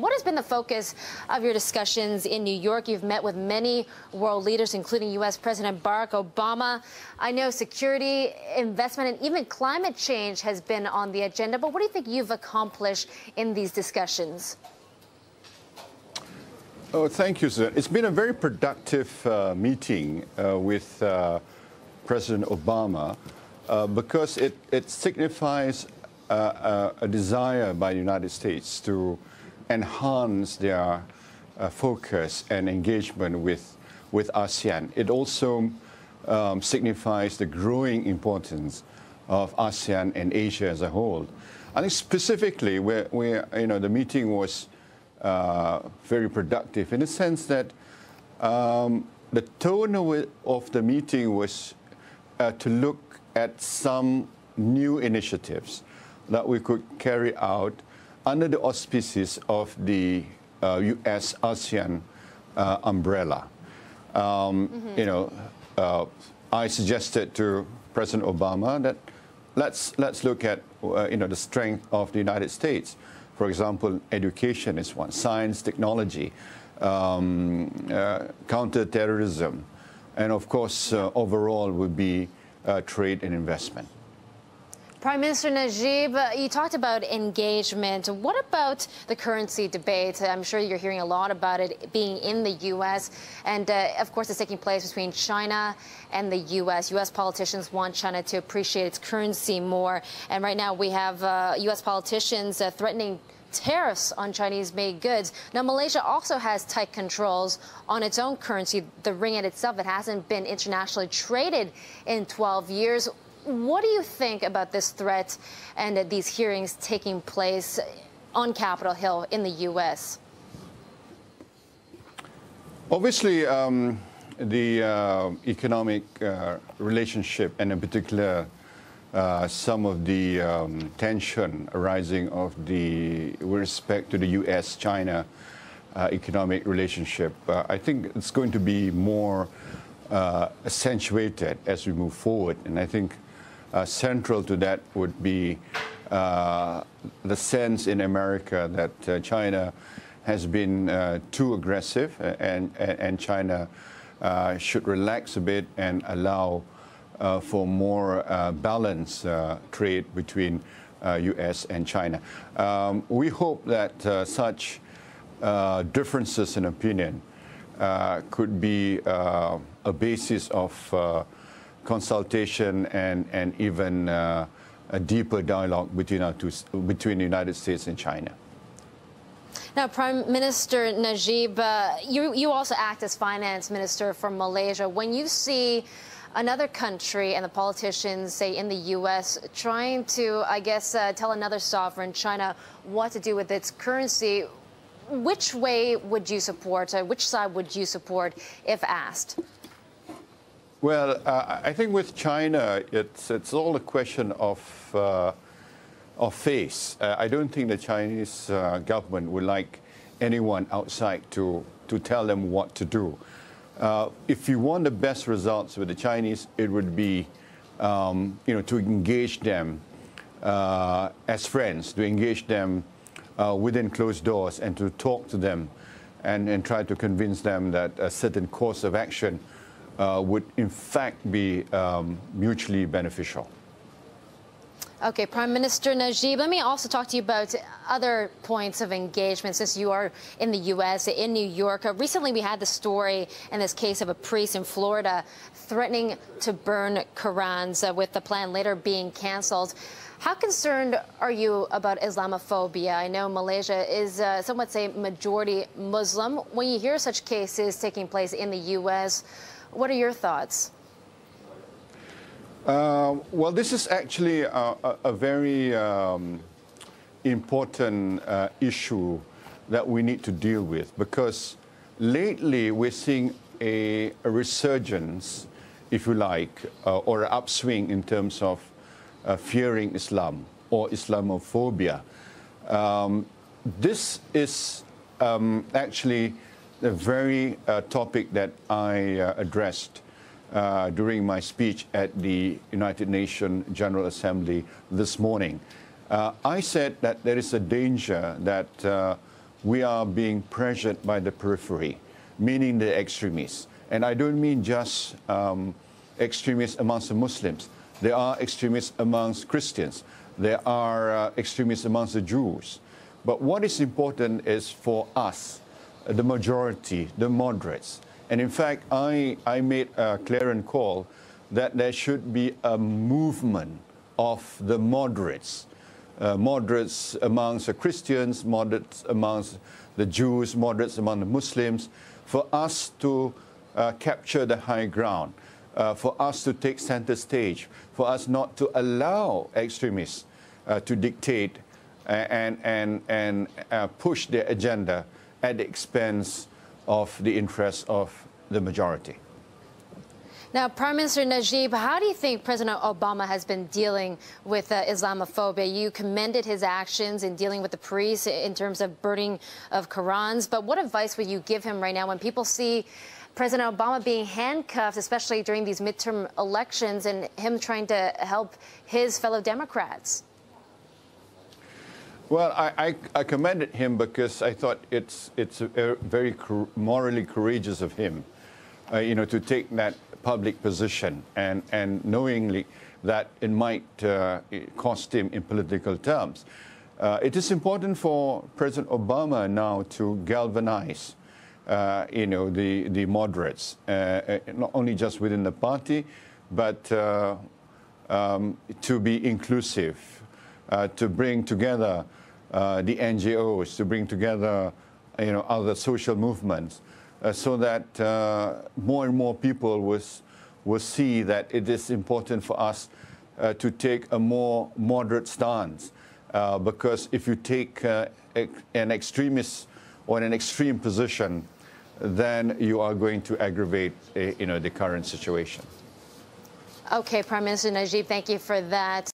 What has been the focus of your discussions in New York? You've met with many world leaders, including U.S. President Barack Obama. I know security, investment, and even climate change has been on the agenda. But what do you think you've accomplished in these discussions? Oh, thank you, sir. It's been a very productive meeting with President Obama because it signifies a desire by the United States to enhance their focus and engagement with ASEAN. It also signifies the growing importance of ASEAN and Asia as a whole. I think specifically, the meeting was very productive in the sense that the tone of the meeting was to look at some new initiatives that we could carry out under the auspices of the U.S.-ASEAN umbrella. I suggested to President Obama that let's look at the strength of the United States. For example, education is one, science, technology, counterterrorism, and of course, overall would be trade and investment. Prime Minister Najib, you talked about engagement. What about the currency debate? I'm sure you're hearing a lot about it being in the U.S. And, of course, it's taking place between China and the U.S. U.S. politicians want China to appreciate its currency more. And right now we have U.S. politicians threatening tariffs on Chinese-made goods. Now, Malaysia also has tight controls on its own currency, the ringgit itself. It hasn't been internationally traded in 12 years. What do you think about this threat and these hearings taking place on Capitol Hill in the U.S.? Obviously, the economic relationship, and in particular, some of the tension arising with respect to the U.S.-China economic relationship, I think it's going to be more accentuated as we move forward. And I think central to that would be the sense in America that China has been too aggressive, and China should relax a bit and allow for more balanced trade between U.S. and China. We hope that such differences in opinion could be a basis of consultation and even a deeper dialogue between the United States and China. Now, Prime Minister Najib, you also act as finance minister for Malaysia. When you see another country and the politicians, say in the U.S., trying to, I guess, tell another sovereign, China, what to do with its currency, which way would you support? Which side would you support if asked? Well, I think with China, it's all a question of face. I don't think the Chinese government would like anyone outside to tell them what to do. If you want the best results with the Chinese, it would be, to engage them as friends, to engage them within closed doors, and to talk to them and try to convince them that a certain course of action would in fact be mutually beneficial. Okay, Prime Minister Najib, let me also talk to you about other points of engagement since you are in the U.S., in New York. Recently, we had the story in this case of a priest in Florida threatening to burn Qurans, with the plan later being canceled. How concerned are you about Islamophobia? I know Malaysia is, some would say, majority Muslim. When you hear such cases taking place in the U.S., what are your thoughts? Well, this is actually a very important issue that we need to deal with, because lately we're seeing a resurgence, if you like, or an upswing in terms of fearing Islam or Islamophobia. This is actually the very topic that I addressed during my speech at the United Nations General Assembly this morning. I said that there is a danger that we are being pressured by the periphery, meaning the extremists. And I don't mean just extremists amongst the Muslims. There are extremists amongst Christians. There are extremists amongst the Jews. But what is important is for us, the majority, the moderates. And in fact, I made a clarion call that there should be a movement of the moderates. Moderates amongst the Christians, moderates amongst the Jews, moderates among the Muslims, for us to capture the high ground, for us to take center stage, for us not to allow extremists to dictate and push their agenda at the expense of the interests of the majority. Now, Prime Minister Najib, how do you think President Obama has been dealing with Islamophobia? You commended his actions in dealing with the priests in terms of burning of Qurans, but what advice would you give him right now when people see President Obama being handcuffed, especially during these midterm elections, and him trying to help his fellow Democrats? Well, I commended him because I thought it's very morally courageous of him, to take that public position and knowingly that it might cost him in political terms. It is important for President Obama now to galvanize, the moderates, not only just within the party, but to be inclusive, to bring together the NGOs, to bring together, other social movements, so that more and more people will see that it is important for us to take a more moderate stance. Because if you take an extremist or an extreme position, then you are going to aggravate, the current situation. Okay, Prime Minister Najib, thank you for that.